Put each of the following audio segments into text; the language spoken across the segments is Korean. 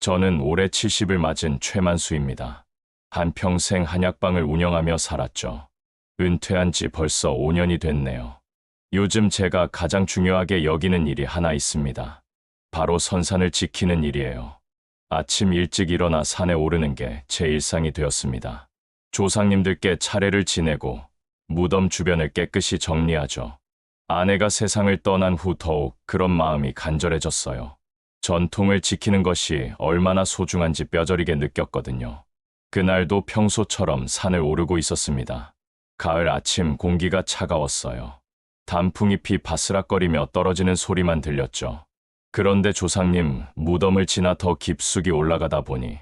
저는 올해 70을 맞은 최만수입니다. 한평생 한약방을 운영하며 살았죠. 은퇴한 지 벌써 5년이 됐네요. 요즘 제가 가장 중요하게 여기는 일이 하나 있습니다. 바로 선산을 지키는 일이에요. 아침 일찍 일어나 산에 오르는 게 제 일상이 되었습니다. 조상님들께 차례를 지내고 무덤 주변을 깨끗이 정리하죠. 아내가 세상을 떠난 후 더욱 그런 마음이 간절해졌어요. 전통을 지키는 것이 얼마나 소중한지 뼈저리게 느꼈거든요. 그날도 평소처럼 산을 오르고 있었습니다. 가을 아침 공기가 차가웠어요. 단풍잎이 바스락거리며 떨어지는 소리만 들렸죠. 그런데 조상님 무덤을 지나 더 깊숙이 올라가다 보니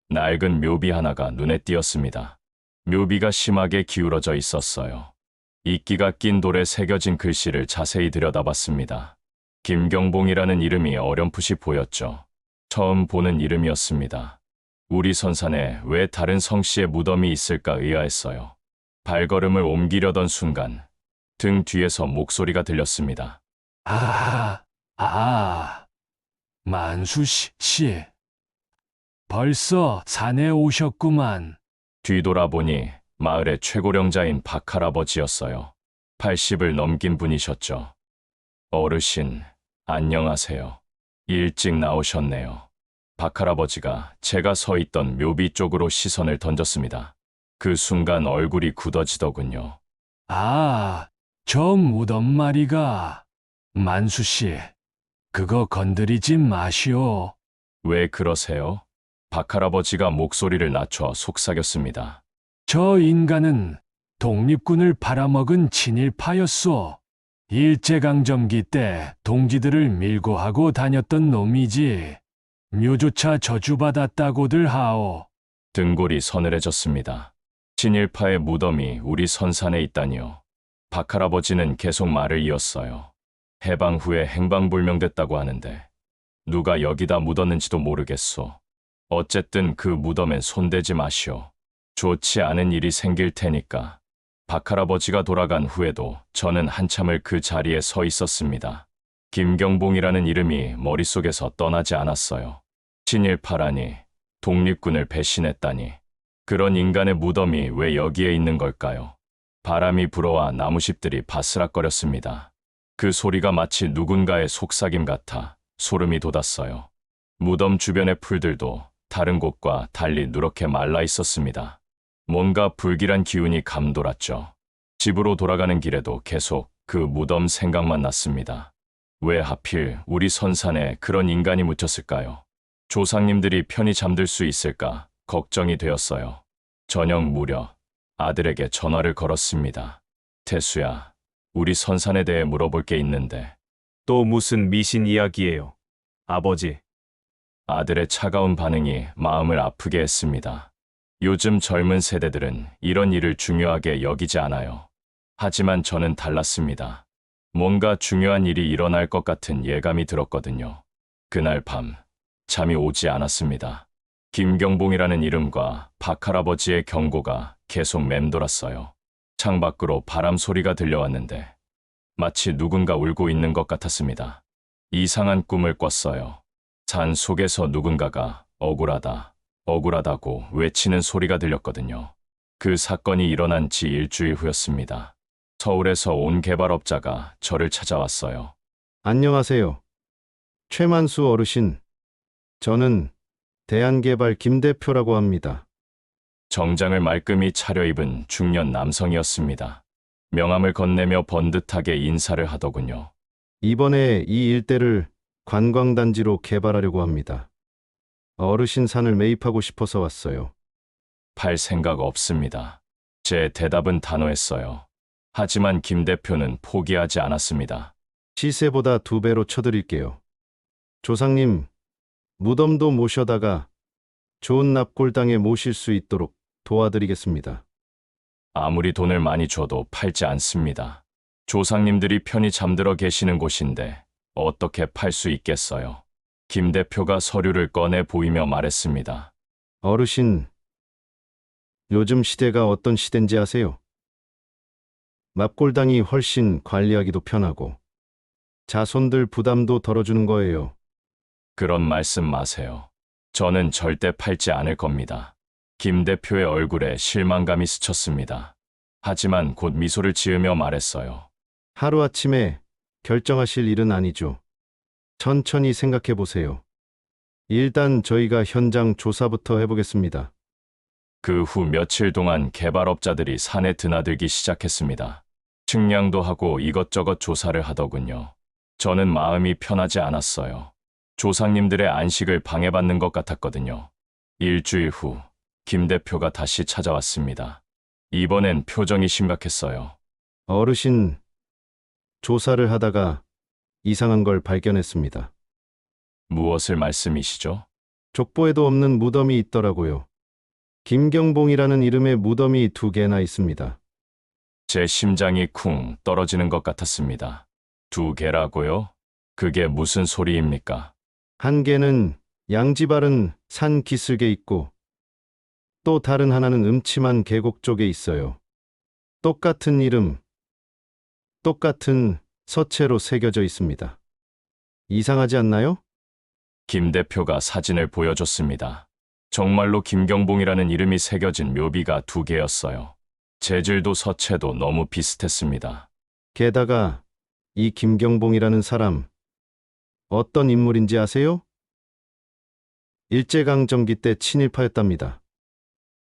낡은 묘비 하나가 눈에 띄었습니다. 묘비가 심하게 기울어져 있었어요. 이끼가 낀 돌에 새겨진 글씨를 자세히 들여다봤습니다. 김경봉이라는 이름이 어렴풋이 보였죠. 처음 보는 이름이었습니다. 우리 선산에 왜 다른 성씨의 무덤이 있을까 의아했어요. 발걸음을 옮기려던 순간 등 뒤에서 목소리가 들렸습니다. 만수 씨. 벌써 산에 오셨구만. 뒤돌아보니 마을의 최고령자인 박할아버지였어요. 80을 넘긴 분이셨죠. 어르신, 안녕하세요. 일찍 나오셨네요. 박할아버지가 제가 서 있던 묘비 쪽으로 시선을 던졌습니다. 그 순간 얼굴이 굳어지더군요. 저 무덤 말이가. 만수 씨, 그거 건드리지 마시오. 왜 그러세요? 박할아버지가 목소리를 낮춰 속삭였습니다. 저 인간은 독립군을 팔아먹은 친일파였소. 일제강점기 때 동지들을 밀고 하고 다녔던 놈이지. 묘조차 저주받았다고들 하오. 등골이 서늘해졌습니다. 친일파의 무덤이 우리 선산에 있다니요. 박할아버지는 계속 말을 이었어요. 해방 후에 행방불명됐다고 하는데 누가 여기다 묻었는지도 모르겠소. 어쨌든 그 무덤엔 손대지 마시오. 좋지 않은 일이 생길 테니까. 박할아버지가 돌아간 후에도 저는 한참을 그 자리에 서 있었습니다. 김경봉이라는 이름이 머릿속에서 떠나지 않았어요. 친일파라니, 독립군을 배신했다니. 그런 인간의 무덤이 왜 여기에 있는 걸까요? 바람이 불어와 나무잎들이 바스락거렸습니다. 그 소리가 마치 누군가의 속삭임 같아 소름이 돋았어요. 무덤 주변의 풀들도 다른 곳과 달리 누렇게 말라 있었습니다. 뭔가 불길한 기운이 감돌았죠. 집으로 돌아가는 길에도 계속 그 무덤 생각만 났습니다. 왜 하필 우리 선산에 그런 인간이 묻혔을까요? 조상님들이 편히 잠들 수 있을까 걱정이 되었어요. 저녁 무렵 아들에게 전화를 걸었습니다. 태수야, 우리 선산에 대해 물어볼 게 있는데. 또 무슨 미신 이야기예요, 아버지? 아들의 차가운 반응이 마음을 아프게 했습니다. 요즘 젊은 세대들은 이런 일을 중요하게 여기지 않아요. 하지만 저는 달랐습니다. 뭔가 중요한 일이 일어날 것 같은 예감이 들었거든요. 그날 밤 잠이 오지 않았습니다. 김경봉이라는 이름과 박할아버지의 경고가 계속 맴돌았어요. 창밖으로 바람 소리가 들려왔는데 마치 누군가 울고 있는 것 같았습니다. 이상한 꿈을 꿨어요. 산 속에서 누군가가 억울하다, 억울하다고 외치는 소리가 들렸거든요. 그 사건이 일어난 지 일주일 후였습니다. 서울에서 온 개발업자가 저를 찾아왔어요. 안녕하세요. 최만수 어르신. 저는 대한개발 김 대표라고 합니다. 정장을 말끔히 차려입은 중년 남성이었습니다. 명함을 건네며 번듯하게 인사를 하더군요. 이번에 이 일대를 관광단지로 개발하려고 합니다. 어르신 산을 매입하고 싶어서 왔어요. 팔 생각 없습니다. 제 대답은 단호했어요. 하지만 김 대표는 포기하지 않았습니다. 시세보다 2배로 쳐드릴게요. 조상님, 무덤도 모셔다가 좋은 납골당에 모실 수 있도록 도와드리겠습니다. 아무리 돈을 많이 줘도 팔지 않습니다. 조상님들이 편히 잠들어 계시는 곳인데 어떻게 팔 수 있겠어요? 김 대표가 서류를 꺼내 보이며 말했습니다. 어르신, 요즘 시대가 어떤 시대인지 아세요? 납골당이 훨씬 관리하기도 편하고 자손들 부담도 덜어주는 거예요. 그런 말씀 마세요. 저는 절대 팔지 않을 겁니다. 김 대표의 얼굴에 실망감이 스쳤습니다. 하지만 곧 미소를 지으며 말했어요. 하루아침에 결정하실 일은 아니죠. 천천히 생각해 보세요. 일단 저희가 현장 조사부터 해보겠습니다. 그 후 며칠 동안 개발업자들이 산에 드나들기 시작했습니다. 측량도 하고 이것저것 조사를 하더군요. 저는 마음이 편하지 않았어요. 조상님들의 안식을 방해받는 것 같았거든요. 일주일 후, 김 대표가 다시 찾아왔습니다. 이번엔 표정이 심각했어요. 어르신, 조사를 하다가 이상한 걸 발견했습니다. 무엇을 말씀이시죠? 족보에도 없는 무덤이 있더라고요. 김경봉이라는 이름의 무덤이 2개나 있습니다. 제 심장이 쿵 떨어지는 것 같았습니다. 2개라고요? 그게 무슨 소리입니까? 한 개는 양지바른 산 기슭에 있고 또 다른 하나는 음침한 계곡 쪽에 있어요. 똑같은 이름, 똑같은 서체로 새겨져 있습니다. 이상하지 않나요? 김 대표가 사진을 보여줬습니다. 정말로 김경봉이라는 이름이 새겨진 묘비가 2개였어요. 재질도 서체도 너무 비슷했습니다. 게다가 이 김경봉이라는 사람 어떤 인물인지 아세요? 일제강점기 때 친일파였답니다.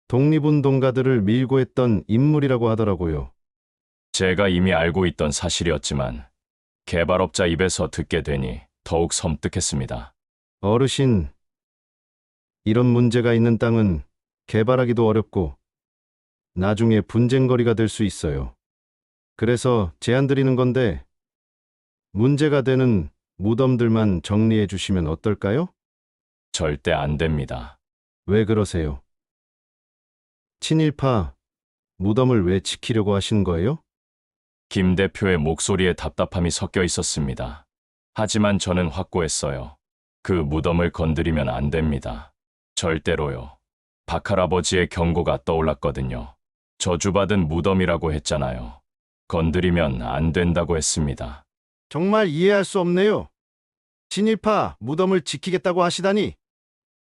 독립운동가들을 밀고 했던 인물이라고 하더라고요. 제가 이미 알고 있던 사실이었지만 개발업자 입에서 듣게 되니 더욱 섬뜩했습니다. 어르신, 이런 문제가 있는 땅은 개발하기도 어렵고 나중에 분쟁거리가 될 수 있어요. 그래서 제안 드리는 건데 문제가 되는 무덤들만 정리해 주시면 어떨까요? 절대 안 됩니다. 왜 그러세요? 친일파 무덤을 왜 지키려고 하시는 거예요? 김 대표의 목소리에 답답함이 섞여 있었습니다. 하지만 저는 확고했어요. 그 무덤을 건드리면 안 됩니다. 절대로요. 박할아버지의 경고가 떠올랐거든요. 저주받은 무덤이라고 했잖아요. 건드리면 안 된다고 했습니다. 정말 이해할 수 없네요. 친일파 무덤을 지키겠다고 하시다니.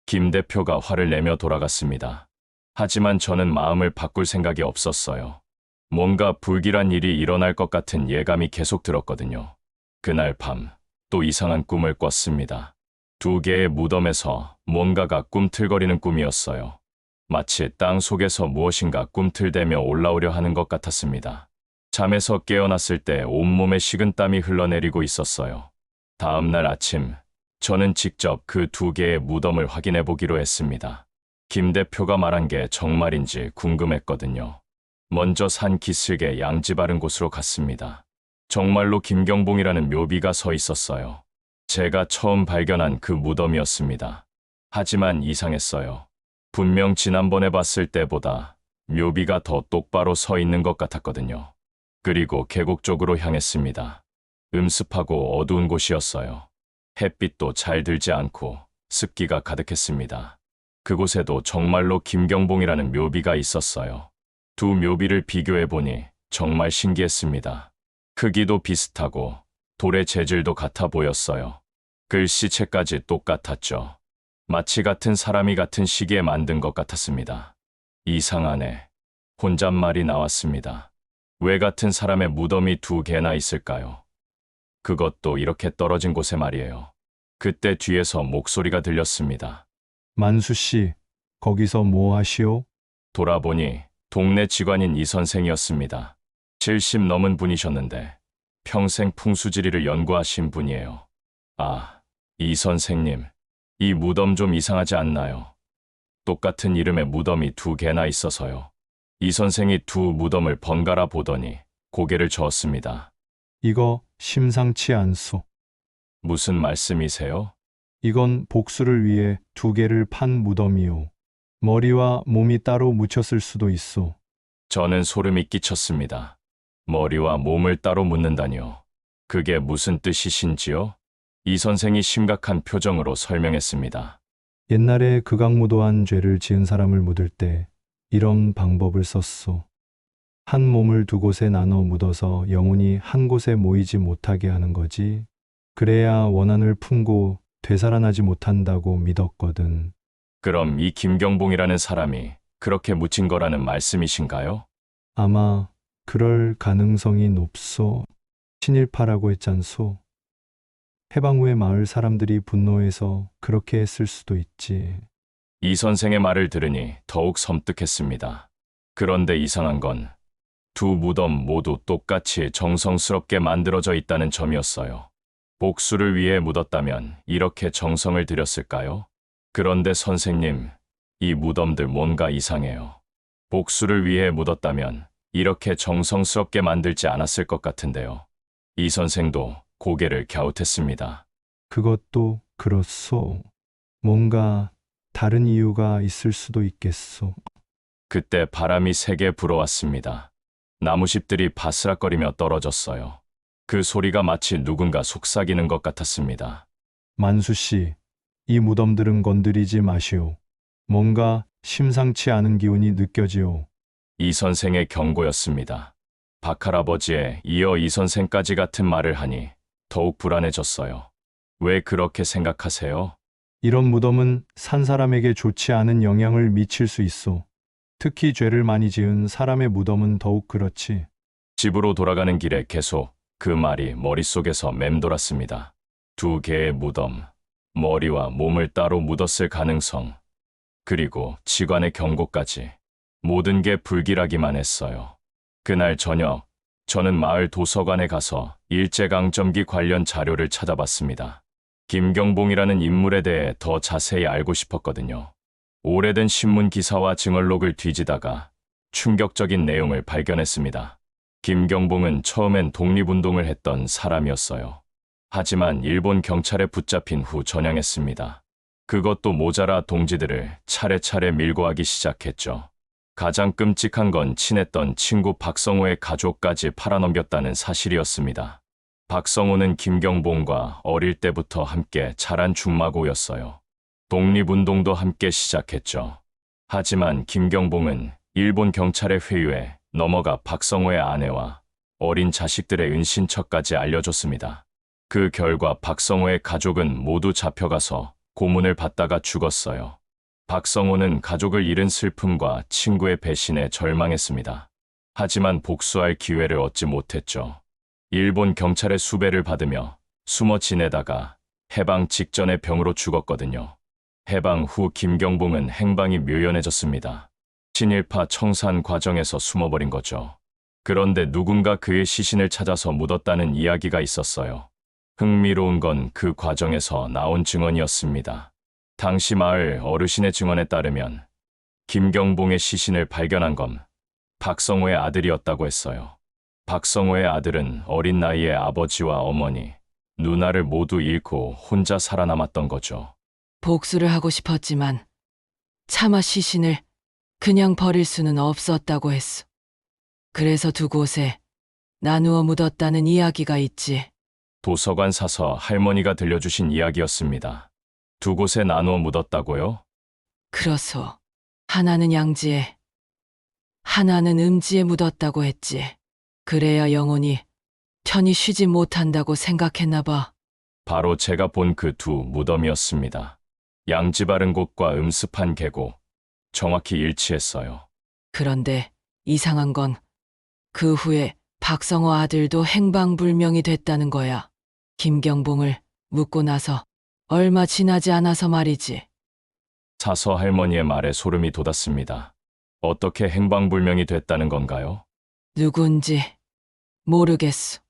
김 대표가 화를 내며 돌아갔습니다. 하지만 저는 마음을 바꿀 생각이 없었어요. 뭔가 불길한 일이 일어날 것 같은 예감이 계속 들었거든요. 그날 밤, 또 이상한 꿈을 꿨습니다. 2개의 무덤에서 뭔가가 꿈틀거리는 꿈이었어요. 마치 땅 속에서 무엇인가 꿈틀대며 올라오려 하는 것 같았습니다. 잠에서 깨어났을 때 온몸에 식은땀이 흘러내리고 있었어요. 다음 날 아침, 저는 직접 그 2개의 무덤을 확인해 보기로 했습니다. 김 대표가 말한 게 정말인지 궁금했거든요. 먼저 산 기슭에 양지 바른 곳으로 갔습니다. 정말로 김경봉이라는 묘비가 서 있었어요. 제가 처음 발견한 그 무덤이었습니다. 하지만 이상했어요. 분명 지난번에 봤을 때보다 묘비가 더 똑바로 서 있는 것 같았거든요. 그리고 계곡 쪽으로 향했습니다. 음습하고 어두운 곳이었어요. 햇빛도 잘 들지 않고 습기가 가득했습니다. 그곳에도 정말로 김경봉이라는 묘비가 있었어요. 2 묘비를 비교해보니 정말 신기했습니다. 크기도 비슷하고 돌의 재질도 같아 보였어요. 글씨체까지 똑같았죠. 마치 같은 사람이 같은 시기에 만든 것 같았습니다. 이상하네. 혼잣말이 나왔습니다. 왜 같은 사람의 무덤이 2개나 있을까요? 그것도 이렇게 떨어진 곳에 말이에요. 그때 뒤에서 목소리가 들렸습니다. 만수 씨, 거기서 뭐 하시오? 돌아보니 동네 직원인 이 선생이었습니다. 70 넘은 분이셨는데 평생 풍수지리를 연구하신 분이에요. 아, 이 선생님, 이 무덤 좀 이상하지 않나요? 똑같은 이름의 무덤이 2개나 있어서요. 이 선생이 2 무덤을 번갈아 보더니 고개를 저었습니다. 이거 심상치 않소. 무슨 말씀이세요? 이건 복수를 위해 2개를 판 무덤이오. 머리와 몸이 따로 묻혔을 수도 있소. 저는 소름이 끼쳤습니다. 머리와 몸을 따로 묻는다니요. 그게 무슨 뜻이신지요? 이 선생이 심각한 표정으로 설명했습니다. 옛날에 극악무도한 죄를 지은 사람을 묻을 때 이런 방법을 썼소. 한 몸을 2곳에 나눠 묻어서 영혼이 한 곳에 모이지 못하게 하는 거지. 그래야 원한을 품고 되살아나지 못한다고 믿었거든. 그럼 이 김경봉이라는 사람이 그렇게 묻힌 거라는 말씀이신가요? 아마 그럴 가능성이 높소. 친일파라고 했잖소. 해방 후에 마을 사람들이 분노해서 그렇게 했을 수도 있지. 이 선생의 말을 들으니 더욱 섬뜩했습니다. 그런데 이상한 건 두 무덤 모두 똑같이 정성스럽게 만들어져 있다는 점이었어요. 복수를 위해 묻었다면 이렇게 정성을 들였을까요? 그런데 선생님, 이 무덤들 뭔가 이상해요. 복수를 위해 묻었다면 이렇게 정성스럽게 만들지 않았을 것 같은데요. 이 선생도 고개를 갸웃했습니다. 그것도 그렇소. 뭔가 다른 이유가 있을 수도 있겠소. 그때 바람이 세게 불어왔습니다. 나무십들이 바스락거리며 떨어졌어요. 그 소리가 마치 누군가 속삭이는 것 같았습니다. 만수 씨, 이 무덤들은 건드리지 마시오. 뭔가 심상치 않은 기운이 느껴지오. 이 선생의 경고였습니다. 박할아버지에 이어 이 선생까지 같은 말을 하니 더욱 불안해졌어요. 왜 그렇게 생각하세요? 이런 무덤은 산 사람에게 좋지 않은 영향을 미칠 수 있소. 특히 죄를 많이 지은 사람의 무덤은 더욱 그렇지. 집으로 돌아가는 길에 계속 그 말이 머릿속에서 맴돌았습니다. 두 개의 무덤, 머리와 몸을 따로 묻었을 가능성, 그리고 직관의 경고까지 모든 게 불길하기만 했어요. 그날 저녁, 저는 마을 도서관에 가서 일제강점기 관련 자료를 찾아봤습니다. 김경봉이라는 인물에 대해 더 자세히 알고 싶었거든요. 오래된 신문 기사와 증언록을 뒤지다가 충격적인 내용을 발견했습니다. 김경봉은 처음엔 독립운동을 했던 사람이었어요. 하지만 일본 경찰에 붙잡힌 후 전향했습니다. 그것도 모자라 동지들을 차례차례 밀고 하기 시작했죠. 가장 끔찍한 건 친했던 친구 박성호의 가족까지 팔아넘겼다는 사실이었습니다. 박성호는 김경봉과 어릴 때부터 함께 자란 중마고였어요. 독립운동도 함께 시작했죠. 하지만 김경봉은 일본 경찰의 회유에 넘어가 박성호의 아내와 어린 자식들의 은신처까지 알려줬습니다. 그 결과 박성호의 가족은 모두 잡혀가서 고문을 받다가 죽었어요. 박성호는 가족을 잃은 슬픔과 친구의 배신에 절망했습니다. 하지만 복수할 기회를 얻지 못했죠. 일본 경찰의 수배를 받으며 숨어 지내다가 해방 직전에 병으로 죽었거든요. 해방 후 김경봉은 행방이 묘연해졌습니다. 친일파 청산 과정에서 숨어버린 거죠. 그런데 누군가 그의 시신을 찾아서 묻었다는 이야기가 있었어요. 흥미로운 건 그 과정에서 나온 증언이었습니다. 당시 마을 어르신의 증언에 따르면 김경봉의 시신을 발견한 건 박성호의 아들이었다고 했어요. 박성호의 아들은 어린 나이에 아버지와 어머니, 누나를 모두 잃고 혼자 살아남았던 거죠. 복수를 하고 싶었지만 차마 시신을 그냥 버릴 수는 없었다고 했소. 그래서 두 곳에 나누어 묻었다는 이야기가 있지. 도서관 사서 할머니가 들려주신 이야기였습니다. 두 곳에 나누어 묻었다고요? 그렇소. 하나는 양지에, 하나는 음지에 묻었다고 했지. 그래야 영혼이 편히 쉬지 못한다고 생각했나 봐. 바로 제가 본 그 두 무덤이었습니다. 양지 바른 곳과 음습한 계곡, 정확히 일치했어요. 그런데 이상한 건 그 후에 박성호 아들도 행방불명이 됐다는 거야. 김경봉을 묻고 나서 얼마 지나지 않아서 말이지. 사서 할머니의 말에 소름이 돋았습니다. 어떻게 행방불명이 됐다는 건가요? 누군지 모르겠소.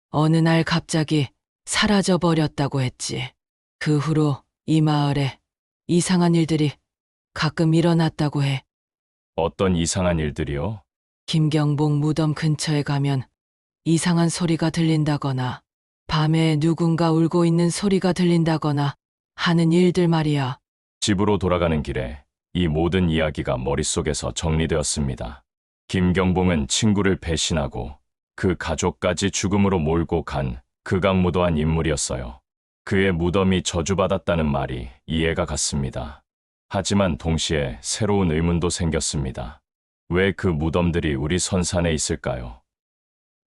어느 날 갑자기 사라져 버렸다고 했지. 그 후로 이 마을에 이상한 일들이 가끔 일어났다고 해. 어떤 이상한 일들이요? 김경봉 무덤 근처에 가면 이상한 소리가 들린다거나 밤에 누군가 울고 있는 소리가 들린다거나 하는 일들 말이야. 집으로 돌아가는 길에 이 모든 이야기가 머릿속에서 정리되었습니다. 김경봉은 친구를 배신하고 그 가족까지 죽음으로 몰고 간 극악무도한 인물이었어요. 그의 무덤이 저주받았다는 말이 이해가 갔습니다. 하지만 동시에 새로운 의문도 생겼습니다. 왜 그 무덤들이 우리 선산에 있을까요?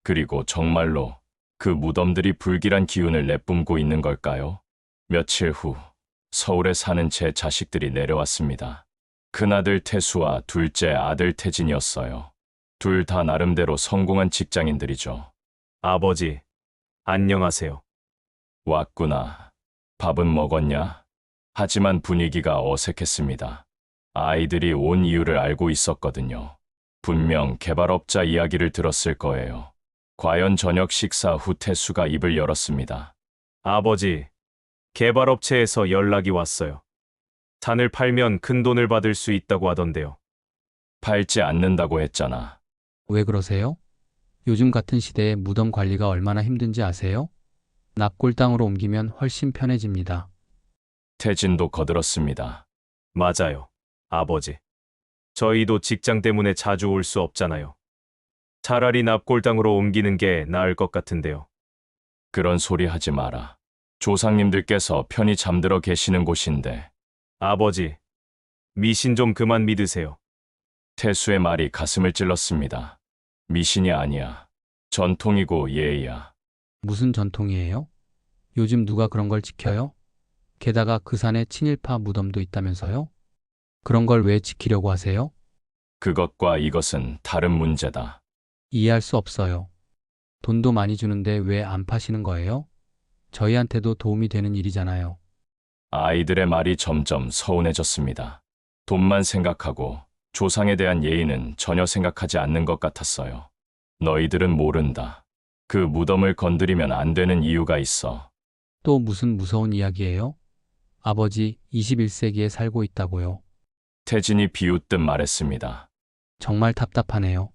그리고 정말로 그 무덤들이 불길한 기운을 내뿜고 있는 걸까요? 며칠 후 서울에 사는 제 자식들이 내려왔습니다. 큰아들 태수와 둘째 아들 태진이었어요. 둘 다 나름대로 성공한 직장인들이죠. 아버지, 안녕하세요. 왔구나. 밥은 먹었냐? 하지만 분위기가 어색했습니다. 아이들이 온 이유를 알고 있었거든요. 분명 개발업자 이야기를 들었을 거예요. 과연 저녁 식사 후 태수가 입을 열었습니다. 아버지, 개발업체에서 연락이 왔어요. 산을 팔면 큰 돈을 받을 수 있다고 하던데요. 팔지 않는다고 했잖아. 왜 그러세요? 요즘 같은 시대에 무덤 관리가 얼마나 힘든지 아세요? 납골당으로 옮기면 훨씬 편해집니다. 태진도 거들었습니다. 맞아요, 아버지. 저희도 직장 때문에 자주 올 수 없잖아요. 차라리 납골당으로 옮기는 게 나을 것 같은데요. 그런 소리 하지 마라. 조상님들께서 편히 잠들어 계시는 곳인데. 아버지, 미신 좀 그만 믿으세요. 태수의 말이 가슴을 찔렀습니다. 미신이 아니야. 전통이고 예의야. 무슨 전통이에요? 요즘 누가 그런 걸 지켜요? 게다가 그 산에 친일파 무덤도 있다면서요? 그런 걸 왜 지키려고 하세요? 그것과 이것은 다른 문제다. 이해할 수 없어요. 돈도 많이 주는데 왜 안 파시는 거예요? 저희한테도 도움이 되는 일이잖아요. 아이들의 말이 점점 서운해졌습니다. 돈만 생각하고 조상에 대한 예의는 전혀 생각하지 않는 것 같았어요. 너희들은 모른다. 그 무덤을 건드리면 안 되는 이유가 있어. 또 무슨 무서운 이야기예요? 아버지, 21세기에 살고 있다고요. 태진이 비웃듯 말했습니다. 정말 답답하네요.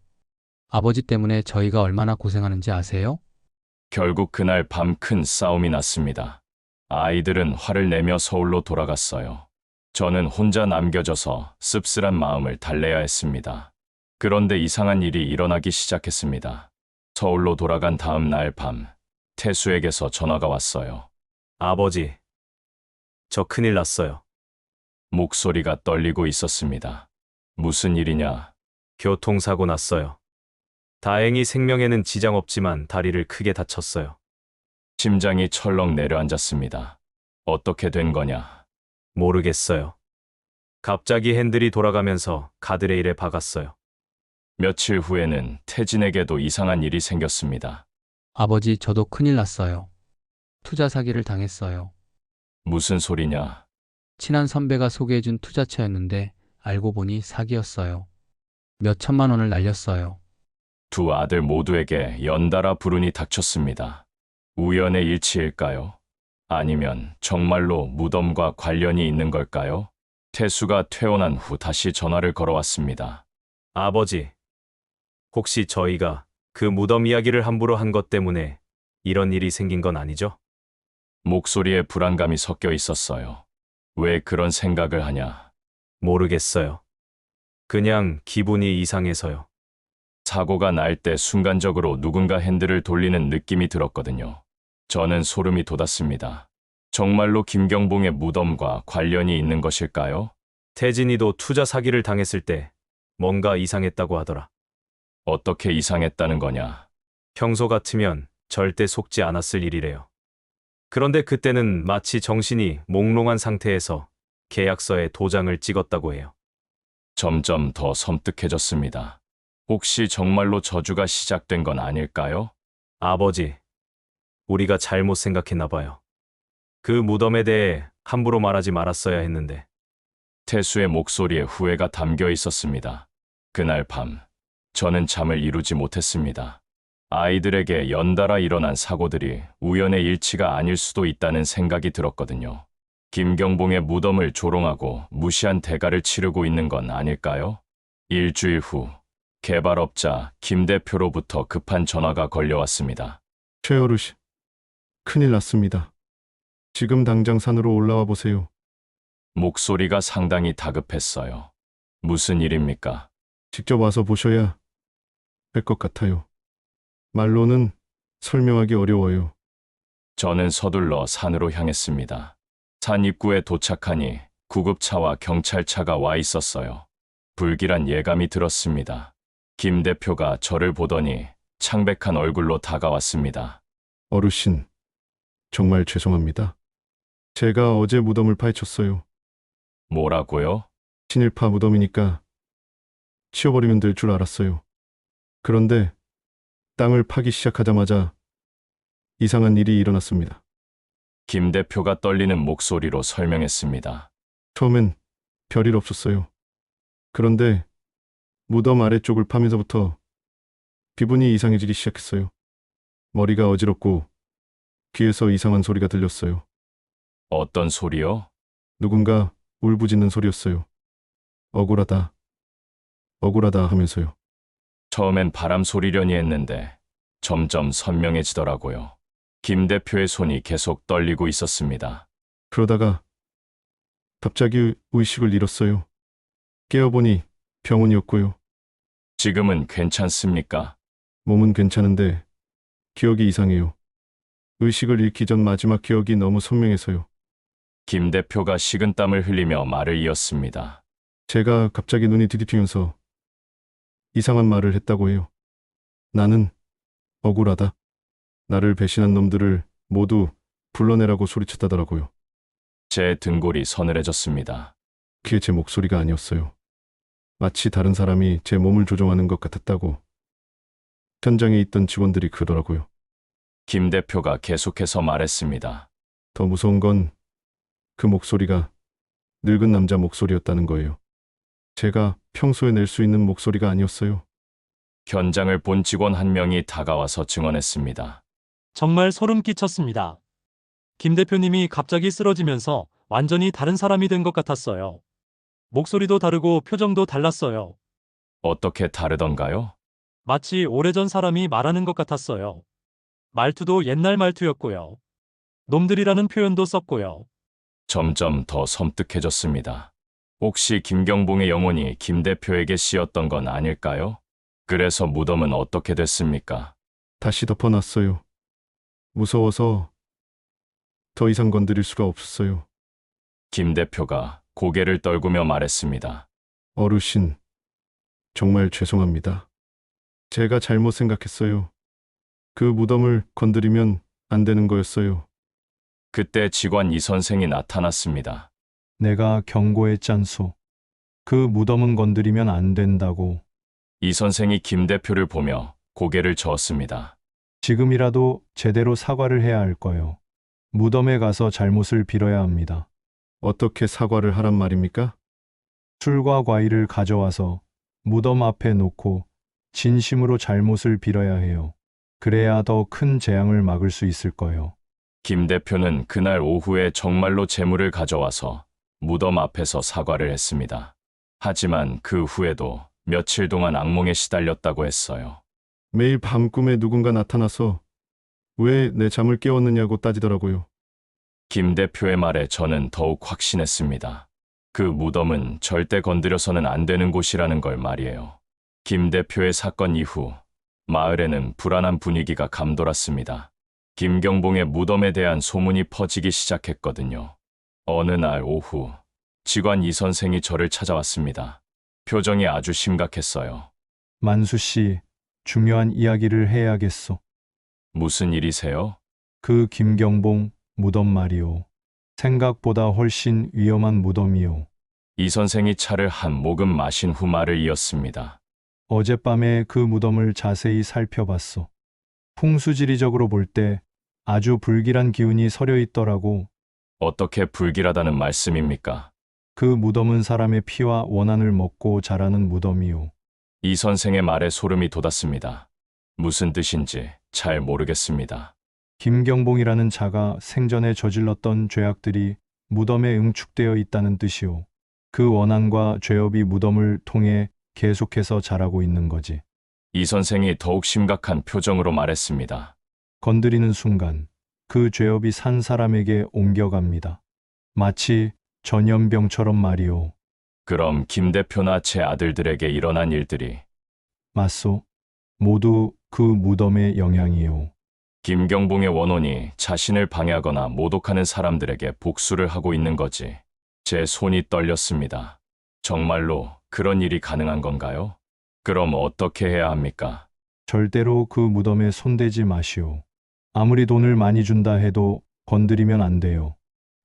아버지 때문에 저희가 얼마나 고생하는지 아세요? 결국 그날 밤 큰 싸움이 났습니다. 아이들은 화를 내며 서울로 돌아갔어요. 저는 혼자 남겨져서 씁쓸한 마음을 달래야 했습니다. 그런데 이상한 일이 일어나기 시작했습니다. 서울로 돌아간 다음 날 밤, 태수에게서 전화가 왔어요. 아버지, 저 큰일 났어요. 목소리가 떨리고 있었습니다. 무슨 일이냐? 교통사고 났어요. 다행히 생명에는 지장 없지만 다리를 크게 다쳤어요. 심장이 철렁 내려앉았습니다. 어떻게 된 거냐? 모르겠어요. 갑자기 핸들이 돌아가면서 가드레일에 박았어요. 며칠 후에는 태진에게도 이상한 일이 생겼습니다. 아버지, 저도 큰일 났어요. 투자 사기를 당했어요. 무슨 소리냐? 친한 선배가 소개해준 투자처였는데 알고 보니 사기였어요. 몇 천만 원을 날렸어요. 두 아들 모두에게 연달아 불운이 닥쳤습니다. 우연의 일치일까요? 아니면 정말로 무덤과 관련이 있는 걸까요? 태수가 퇴원한 후 다시 전화를 걸어왔습니다. 아버지, 혹시 저희가 그 무덤 이야기를 함부로 한 것 때문에 이런 일이 생긴 건 아니죠? 목소리에 불안감이 섞여 있었어요. 왜 그런 생각을 하냐? 모르겠어요. 그냥 기분이 이상해서요. 사고가 날 때 순간적으로 누군가 핸들을 돌리는 느낌이 들었거든요. 저는 소름이 돋았습니다. 정말로 김경봉의 무덤과 관련이 있는 것일까요? 태진이도 투자 사기를 당했을 때 뭔가 이상했다고 하더라. 어떻게 이상했다는 거냐? 평소 같으면 절대 속지 않았을 일이래요. 그런데 그때는 마치 정신이 몽롱한 상태에서 계약서에 도장을 찍었다고 해요. 점점 더 섬뜩해졌습니다. 혹시 정말로 저주가 시작된 건 아닐까요? 아버지, 우리가 잘못 생각했나 봐요. 그 무덤에 대해 함부로 말하지 말았어야 했는데. 태수의 목소리에 후회가 담겨 있었습니다. 그날 밤, 저는 잠을 이루지 못했습니다. 아이들에게 연달아 일어난 사고들이 우연의 일치가 아닐 수도 있다는 생각이 들었거든요. 김경봉의 무덤을 조롱하고 무시한 대가를 치르고 있는 건 아닐까요? 일주일 후, 개발업자 김 대표로부터 급한 전화가 걸려왔습니다. 최 어르신, 큰일 났습니다. 지금 당장 산으로 올라와 보세요. 목소리가 상당히 다급했어요. 무슨 일입니까? 직접 와서 보셔야 할 것 같아요. 말로는 설명하기 어려워요. 저는 서둘러 산으로 향했습니다. 산 입구에 도착하니 구급차와 경찰차가 와 있었어요. 불길한 예감이 들었습니다. 김 대표가 저를 보더니 창백한 얼굴로 다가왔습니다. 어르신, 정말 죄송합니다. 제가 어제 무덤을 파헤쳤어요. 뭐라고요? 친일파 무덤이니까 치워버리면 될 줄 알았어요. 그런데 땅을 파기 시작하자마자 이상한 일이 일어났습니다. 김 대표가 떨리는 목소리로 설명했습니다. 처음엔 별일 없었어요. 그런데 무덤 아래쪽을 파면서부터 기분이 이상해지기 시작했어요. 머리가 어지럽고 귀에서 이상한 소리가 들렸어요. 어떤 소리요? 누군가 울부짖는 소리였어요. 억울하다, 억울하다 하면서요. 처음엔 바람 소리려니 했는데 점점 선명해지더라고요. 김 대표의 손이 계속 떨리고 있었습니다. 그러다가 갑자기 의식을 잃었어요. 깨어보니 병원이었고요. 지금은 괜찮습니까? 몸은 괜찮은데 기억이 이상해요. 의식을 잃기 전 마지막 기억이 너무 선명해서요. 김 대표가 식은땀을 흘리며 말을 이었습니다. 제가 갑자기 눈이 뒤집히면서 이상한 말을 했다고 해요. 나는 억울하다. 나를 배신한 놈들을 모두 불러내라고 소리쳤다더라고요. 제 등골이 서늘해졌습니다. 그게 제 목소리가 아니었어요. 마치 다른 사람이 제 몸을 조종하는 것 같았다고 현장에 있던 직원들이 그러더라고요. 김 대표가 계속해서 말했습니다. 더 무서운 건 그 목소리가 늙은 남자 목소리였다는 거예요. 제가 평소에 낼 수 있는 목소리가 아니었어요. 현장을 본 직원 한 명이 다가와서 증언했습니다. 정말 소름 끼쳤습니다. 김 대표님이 갑자기 쓰러지면서 완전히 다른 사람이 된 것 같았어요. 목소리도 다르고 표정도 달랐어요. 어떻게 다르던가요? 마치 오래전 사람이 말하는 것 같았어요. 말투도 옛날 말투였고요. 놈들이라는 표현도 썼고요. 점점 더 섬뜩해졌습니다. 혹시 김경봉의 영혼이 김 대표에게 씌었던 건 아닐까요? 그래서 무덤은 어떻게 됐습니까? 다시 덮어놨어요. 무서워서 더 이상 건드릴 수가 없었어요. 김 대표가 고개를 떨구며 말했습니다. 어르신, 정말 죄송합니다. 제가 잘못 생각했어요. 그 무덤을 건드리면 안 되는 거였어요. 그때 직원 이 선생이 나타났습니다. 내가 경고했잖소. 그 무덤은 건드리면 안 된다고. 이 선생이 김 대표를 보며 고개를 저었습니다. 지금이라도 제대로 사과를 해야 할 거요. 무덤에 가서 잘못을 빌어야 합니다. 어떻게 사과를 하란 말입니까? 술과 과일을 가져와서 무덤 앞에 놓고 진심으로 잘못을 빌어야 해요. 그래야 더 큰 재앙을 막을 수 있을 거요. 김 대표는 그날 오후에 정말로 재물을 가져와서 무덤 앞에서 사과를 했습니다. 하지만 그 후에도 며칠 동안 악몽에 시달렸다고 했어요. 매일 밤 꿈에 누군가 나타나서 왜 내 잠을 깨웠느냐고 따지더라고요. 김 대표의 말에 저는 더욱 확신했습니다. 그 무덤은 절대 건드려서는 안 되는 곳이라는 걸 말이에요. 김 대표의 사건 이후 마을에는 불안한 분위기가 감돌았습니다. 김경봉의 무덤에 대한 소문이 퍼지기 시작했거든요. 어느 날 오후 직원 이 선생이 저를 찾아왔습니다. 표정이 아주 심각했어요. 만수 씨, 중요한 이야기를 해야겠소. 무슨 일이세요? 그 김경봉 무덤 말이오. 생각보다 훨씬 위험한 무덤이오. 이 선생이 차를 한 모금 마신 후 말을 이었습니다. 어젯밤에 그 무덤을 자세히 살펴봤소. 풍수지리적으로 볼 때 아주 불길한 기운이 서려 있더라고. 어떻게 불길하다는 말씀입니까? 그 무덤은 사람의 피와 원한을 먹고 자라는 무덤이오. 이 선생의 말에 소름이 돋았습니다. 무슨 뜻인지 잘 모르겠습니다. 김경봉이라는 자가 생전에 저질렀던 죄악들이 무덤에 응축되어 있다는 뜻이오. 그 원한과 죄업이 무덤을 통해 계속해서 자라고 있는 거지. 이 선생이 더욱 심각한 표정으로 말했습니다. 건드리는 순간 그 죄업이 산 사람에게 옮겨갑니다. 마치 전염병처럼 말이오. 그럼 김 대표나 제 아들들에게 일어난 일들이 맞소. 모두 그 무덤의 영향이오. 김경봉의 원혼이 자신을 방해하거나 모독하는 사람들에게 복수를 하고 있는 거지. 제 손이 떨렸습니다. 정말로 그런 일이 가능한 건가요? 그럼 어떻게 해야 합니까? 절대로 그 무덤에 손대지 마시오. 아무리 돈을 많이 준다 해도 건드리면 안 돼요.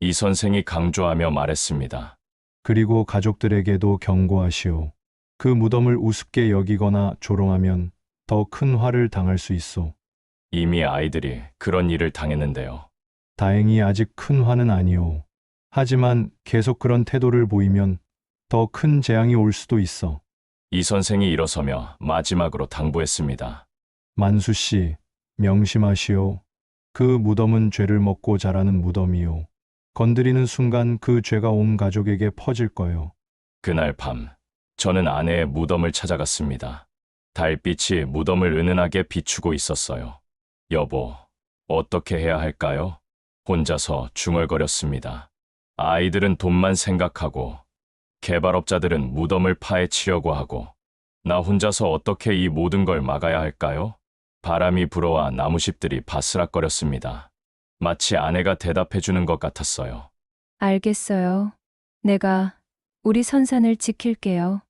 이 선생이 강조하며 말했습니다. 그리고 가족들에게도 경고하시오. 그 무덤을 우습게 여기거나 조롱하면 더 큰 화를 당할 수 있소. 이미 아이들이 그런 일을 당했는데요. 다행히 아직 큰 화는 아니오. 하지만 계속 그런 태도를 보이면 더 큰 재앙이 올 수도 있어. 이 선생이 일어서며 마지막으로 당부했습니다. 만수 씨, 명심하시오. 그 무덤은 죄를 먹고 자라는 무덤이오. 건드리는 순간 그 죄가 온 가족에게 퍼질 거요. 그날 밤, 저는 아내의 무덤을 찾아갔습니다. 달빛이 무덤을 은은하게 비추고 있었어요. 여보, 어떻게 해야 할까요? 혼자서 중얼거렸습니다. 아이들은 돈만 생각하고, 개발업자들은 무덤을 파헤치려고 하고, 나 혼자서 어떻게 이 모든 걸 막아야 할까요? 바람이 불어와 나무잎들이 바스락거렸습니다. 마치 아내가 대답해주는 것 같았어요. 알겠어요. 내가 우리 선산을 지킬게요.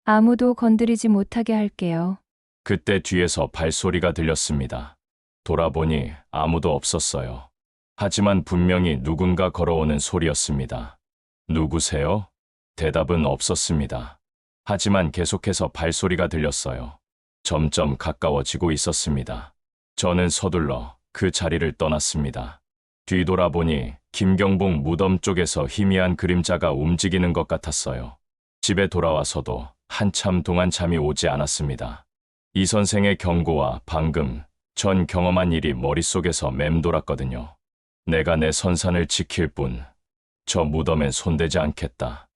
아무도 건드리지 못하게 할게요. 그때 뒤에서 발소리가 들렸습니다. 돌아보니 아무도 없었어요. 하지만 분명히 누군가 걸어오는 소리였습니다. 누구세요? 대답은 없었습니다. 하지만 계속해서 발소리가 들렸어요. 점점 가까워지고 있었습니다. 저는 서둘러 그 자리를 떠났습니다. 뒤돌아보니 김경봉 무덤 쪽에서 희미한 그림자가 움직이는 것 같았어요. 집에 돌아와서도 한참 동안 잠이 오지 않았습니다. 이 선생의 경고와 방금 전 경험한 일이 머릿속에서 맴돌았거든요. 내가 내 선산을 지킬 뿐, 저 무덤엔 손대지 않겠다.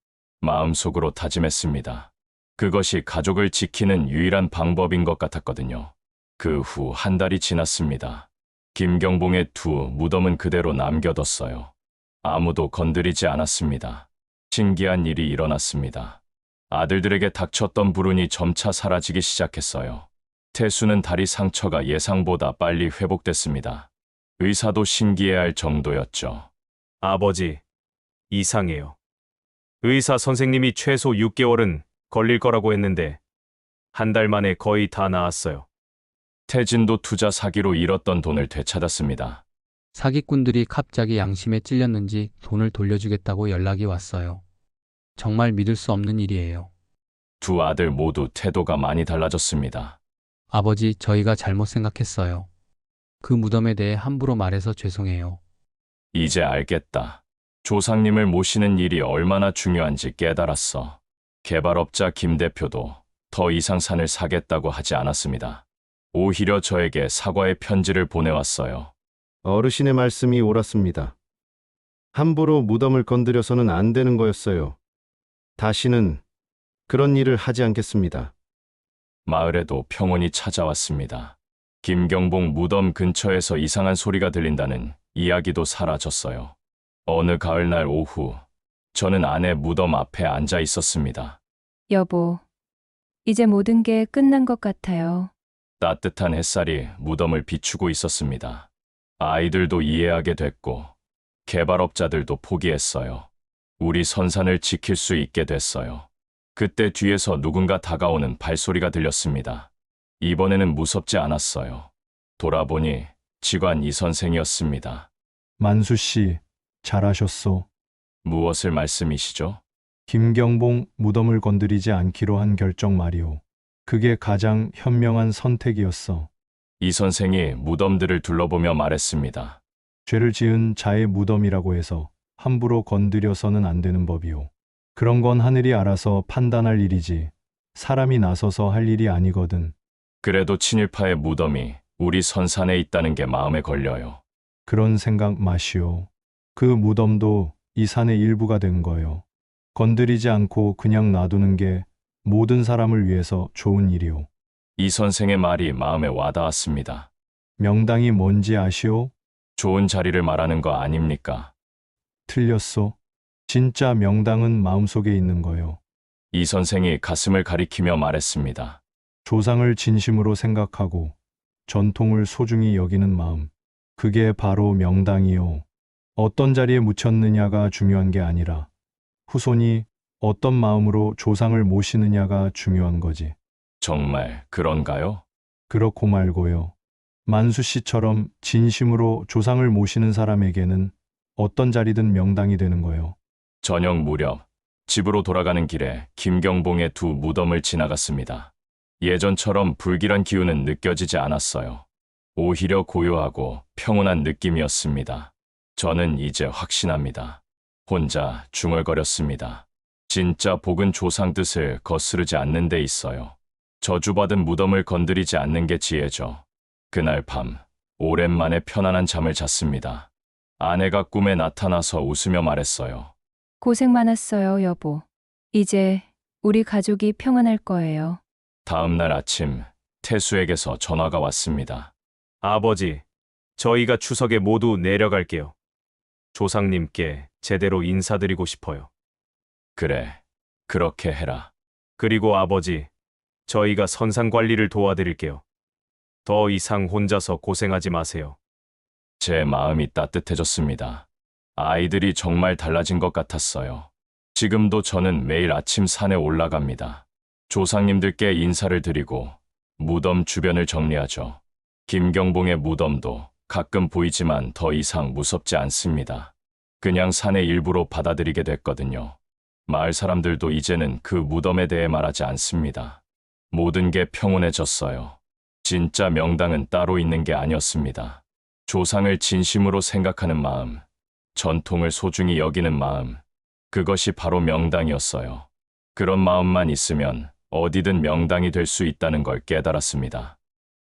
마음속으로 다짐했습니다. 그것이 가족을 지키는 유일한 방법인 것 같았거든요. 그 후 한 달이 지났습니다. 김경봉의 두 무덤은 그대로 남겨뒀어요. 아무도 건드리지 않았습니다. 신기한 일이 일어났습니다. 아들들에게 닥쳤던 불운이 점차 사라지기 시작했어요. 태수는 다리 상처가 예상보다 빨리 회복됐습니다. 의사도 신기해할 정도였죠. 아버지, 이상해요. 의사 선생님이 최소 6개월은 걸릴 거라고 했는데 한 달 만에 거의 다 나았어요. 태진도 투자 사기로 잃었던 돈을 되찾았습니다. 사기꾼들이 갑자기 양심에 찔렸는지 돈을 돌려주겠다고 연락이 왔어요. 정말 믿을 수 없는 일이에요. 두 아들 모두 태도가 많이 달라졌습니다. 아버지, 저희가 잘못 생각했어요. 그 무덤에 대해 함부로 말해서 죄송해요. 이제 알겠다. 조상님을 모시는 일이 얼마나 중요한지 깨달았어. 개발업자 김 대표도 더 이상 산을 사겠다고 하지 않았습니다. 오히려 저에게 사과의 편지를 보내왔어요. 어르신의 말씀이 옳았습니다. 함부로 무덤을 건드려서는 안 되는 거였어요. 다시는 그런 일을 하지 않겠습니다. 마을에도 평온이 찾아왔습니다. 김경봉 무덤 근처에서 이상한 소리가 들린다는 이야기도 사라졌어요. 어느 가을날 오후, 저는 아내 무덤 앞에 앉아 있었습니다. 여보, 이제 모든 게 끝난 것 같아요. 따뜻한 햇살이 무덤을 비추고 있었습니다. 아이들도 이해하게 됐고, 개발업자들도 포기했어요. 우리 선산을 지킬 수 있게 됐어요. 그때 뒤에서 누군가 다가오는 발소리가 들렸습니다. 이번에는 무섭지 않았어요. 돌아보니 직원 이 선생이었습니다. 만수 씨, 잘하셨소. 무엇을 말씀이시죠? 김경봉 무덤을 건드리지 않기로 한 결정 말이오. 그게 가장 현명한 선택이었어. 이 선생이 무덤들을 둘러보며 말했습니다. 죄를 지은 자의 무덤이라고 해서 함부로 건드려서는 안 되는 법이오. 그런 건 하늘이 알아서 판단할 일이지 사람이 나서서 할 일이 아니거든. 그래도 친일파의 무덤이 우리 선산에 있다는 게 마음에 걸려요. 그런 생각 마시오. 그 무덤도 이 산의 일부가 된 거요. 건드리지 않고 그냥 놔두는 게 모든 사람을 위해서 좋은 일이오. 이 선생의 말이 마음에 와닿았습니다. 명당이 뭔지 아시오? 좋은 자리를 말하는 거 아닙니까? 틀렸소. 진짜 명당은 마음속에 있는 거요. 이 선생이 가슴을 가리키며 말했습니다. 조상을 진심으로 생각하고 전통을 소중히 여기는 마음. 그게 바로 명당이요. 어떤 자리에 묻혔느냐가 중요한 게 아니라 후손이 어떤 마음으로 조상을 모시느냐가 중요한 거지. 정말 그런가요? 그렇고 말고요. 만수 씨처럼 진심으로 조상을 모시는 사람에게는 어떤 자리든 명당이 되는 거예요. 저녁 무렵 집으로 돌아가는 길에 김경봉의 두 무덤을 지나갔습니다. 예전처럼 불길한 기운은 느껴지지 않았어요. 오히려 고요하고 평온한 느낌이었습니다. 저는 이제 확신합니다. 혼자 중얼거렸습니다. 진짜 복은 조상 뜻을 거스르지 않는 데 있어요. 저주받은 무덤을 건드리지 않는 게 지혜죠. 그날 밤 오랜만에 편안한 잠을 잤습니다. 아내가 꿈에 나타나서 웃으며 말했어요. 고생 많았어요, 여보. 이제 우리 가족이 평안할 거예요. 다음 날 아침 태수에게서 전화가 왔습니다. 아버지, 저희가 추석에 모두 내려갈게요. 조상님께 제대로 인사드리고 싶어요. 그래, 그렇게 해라. 그리고 아버지, 저희가 선상 관리를 도와드릴게요. 더 이상 혼자서 고생하지 마세요. 제 마음이 따뜻해졌습니다. 아이들이 정말 달라진 것 같았어요. 지금도 저는 매일 아침 산에 올라갑니다. 조상님들께 인사를 드리고 무덤 주변을 정리하죠. 김경봉의 무덤도 가끔 보이지만 더 이상 무섭지 않습니다. 그냥 산의 일부로 받아들이게 됐거든요. 마을 사람들도 이제는 그 무덤에 대해 말하지 않습니다. 모든 게 평온해졌어요. 진짜 명당은 따로 있는 게 아니었습니다. 조상을 진심으로 생각하는 마음, 전통을 소중히 여기는 마음, 그것이 바로 명당이었어요. 그런 마음만 있으면 어디든 명당이 될 수 있다는 걸 깨달았습니다.